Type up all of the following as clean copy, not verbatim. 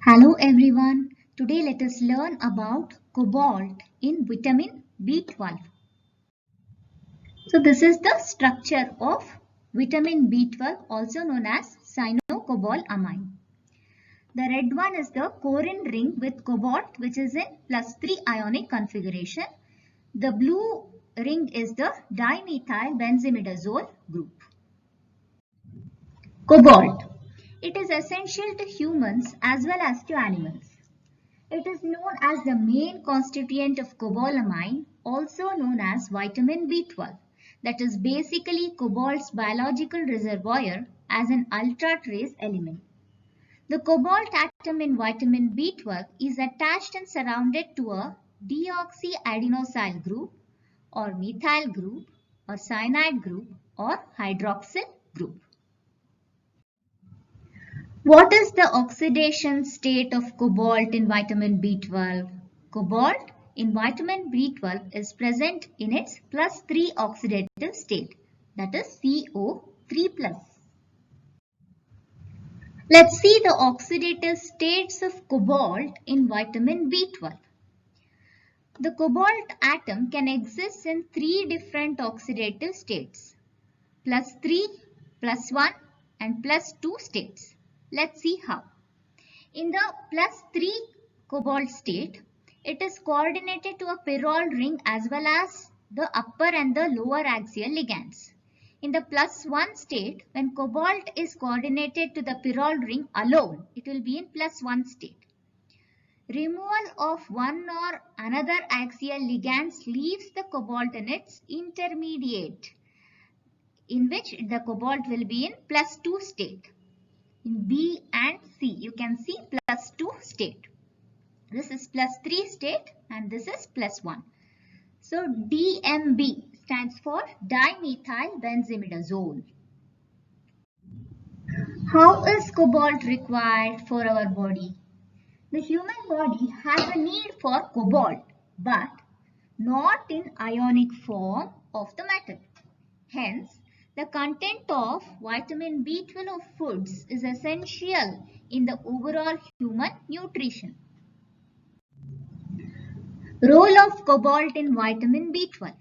Hello everyone. Today let us learn about cobalt in vitamin B12. So this is the structure of vitamin B12, also known as cyanocobalamin. The red one is the corin ring with cobalt, which is in +3 ionic configuration. The blue ring is the dimethyl benzimidazole group. Cobalt. It is essential to humans as well as to animals. It is known as the main constituent of cobalamin, also known as vitamin B12, that is basically cobalt's biological reservoir as an ultra-trace element. The cobalt atom in vitamin B12 is attached and surrounded to a deoxyadenosyl group or methyl group or cyanide group or hydroxyl group. What is the oxidation state of cobalt in vitamin B12? Cobalt in vitamin B12 is present in its +3 oxidative state, that is CO3+. Let's see the oxidative states of cobalt in vitamin B12. The cobalt atom can exist in 3 different oxidative states, +3, +1 and +2 states. Let's see how. In the +3 cobalt state, it is coordinated to a pyrrole ring as well as the upper and the lower axial ligands. In the +1 state, when cobalt is coordinated to the pyrrole ring alone, it will be in +1 state. Removal of one or another axial ligands leaves the cobalt in its intermediate, in which the cobalt will be in +2 state. In B and C, you can see +2 state. This is +3 state and this is +1. So DMB stands for dimethyl benzimidazole. How is cobalt required for our body? The human body has a need for cobalt, but not in ionic form of the metal. Hence, the content of vitamin B12 of foods is essential in the overall human nutrition. Role of cobalt in vitamin B12.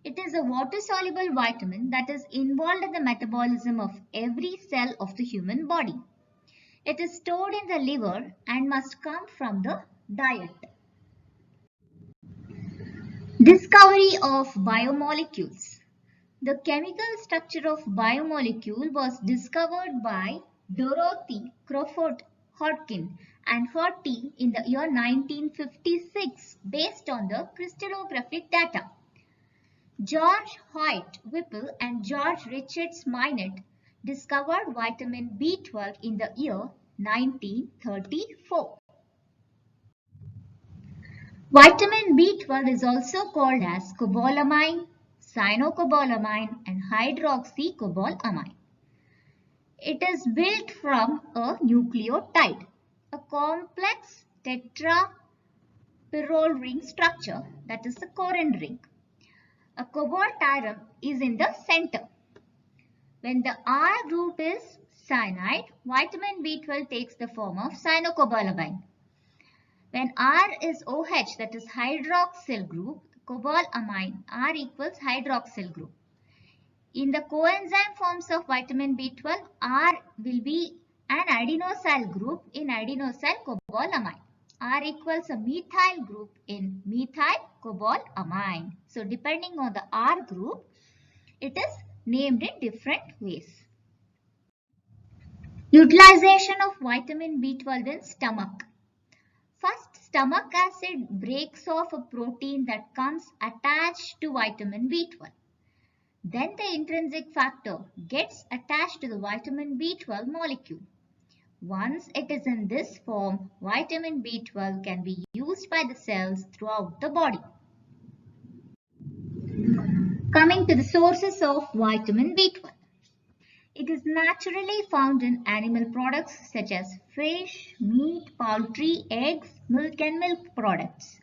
It is a water-soluble vitamin that is involved in the metabolism of every cell of the human body. It is stored in the liver and must come from the diet. Discovery of biomolecules. The chemical structure of biomolecule was discovered by Dorothy Crawford Hodgkin and her team in the year 1956 based on the crystallographic data. George Hoyt Whipple and George Richards Minot discovered vitamin B12 in the year 1934. Vitamin B12 is also called as cobalamin, cyanocobalamin and hydroxycobalamin. It is built from a nucleotide, a complex tetrapyrrole ring structure, that is the corin ring. A cobalt atom is in the center. When the R group is cyanide, vitamin B12 takes the form of cyanocobalamin. When R is OH, that is hydroxyl group, cobalamin, R equals hydroxyl group. In the coenzyme forms of vitamin B12, R will be an adenosyl group in adenosyl cobalamin. R equals a methyl group in methyl cobalamin. So depending on the R group, it is named in different ways. Utilization of vitamin B12 in stomach. First, stomach acid breaks off a protein that comes attached to vitamin B12. Then the intrinsic factor gets attached to the vitamin B12 molecule. Once it is in this form, vitamin B12 can be used by the cells throughout the body. Coming to the sources of vitamin B12. It is naturally found in animal products such as fish, meat, poultry, eggs, milk and milk products.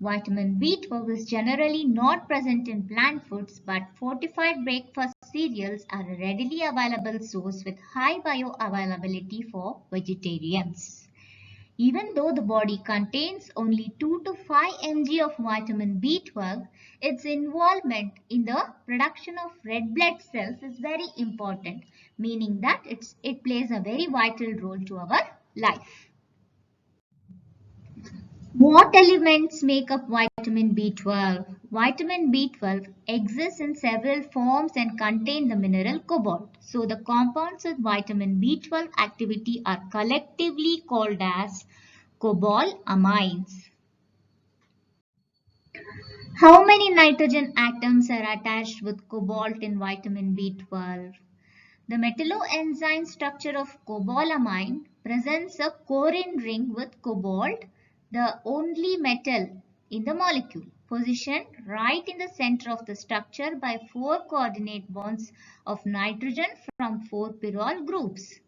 Vitamin B12 is generally not present in plant foods, but fortified breakfast cereals are a readily available source with high bioavailability for vegetarians. Even though the body contains only 2 to 5 mg of vitamin B12, its involvement in the production of red blood cells is very important, meaning that it plays a very vital role to our life. What elements make up vitamin B12? Vitamin B12 exists in several forms and contain the mineral cobalt. So the compounds with vitamin B12 activity are collectively called as cobalamines. How many nitrogen atoms are attached with cobalt in vitamin B12? The metalloenzyme structure of cobalamine presents a corine ring with cobalt, the only metal in the molecule, positioned right in the center of the structure by 4 coordinate bonds of nitrogen from 4 pyrrole groups.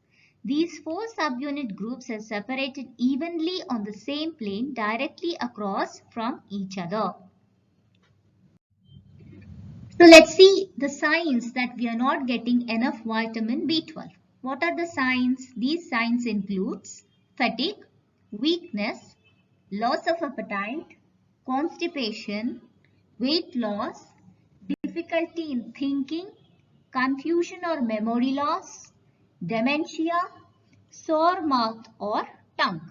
These 4 subunit groups are separated evenly on the same plane directly across from each other. So let's see the signs that we are not getting enough vitamin B12. What are the signs? These signs includes fatigue, weakness, loss of appetite, constipation, weight loss, difficulty in thinking, confusion or memory loss, dementia, sore mouth or tongue.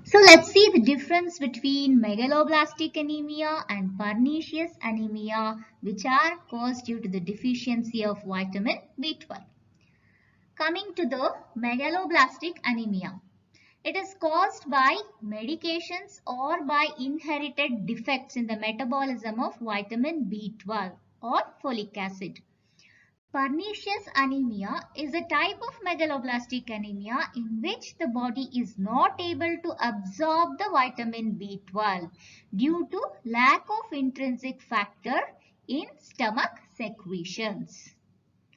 So let's see the difference between megaloblastic anemia and pernicious anemia, which are caused due to the deficiency of vitamin B12. Coming to the megaloblastic anemia. It is caused by medications or by inherited defects in the metabolism of vitamin B12 or folic acid. Pernicious anemia is a type of megaloblastic anemia in which the body is not able to absorb the vitamin B12 due to lack of intrinsic factor in stomach secretions.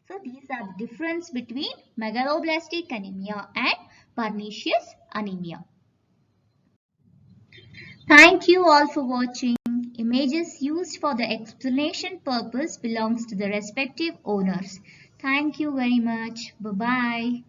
So these are the difference between megaloblastic anemia and pernicious anemia. Thank you all for watching. Images used for the explanation purpose belongs to the respective owners. Thank you very much. Bye-bye.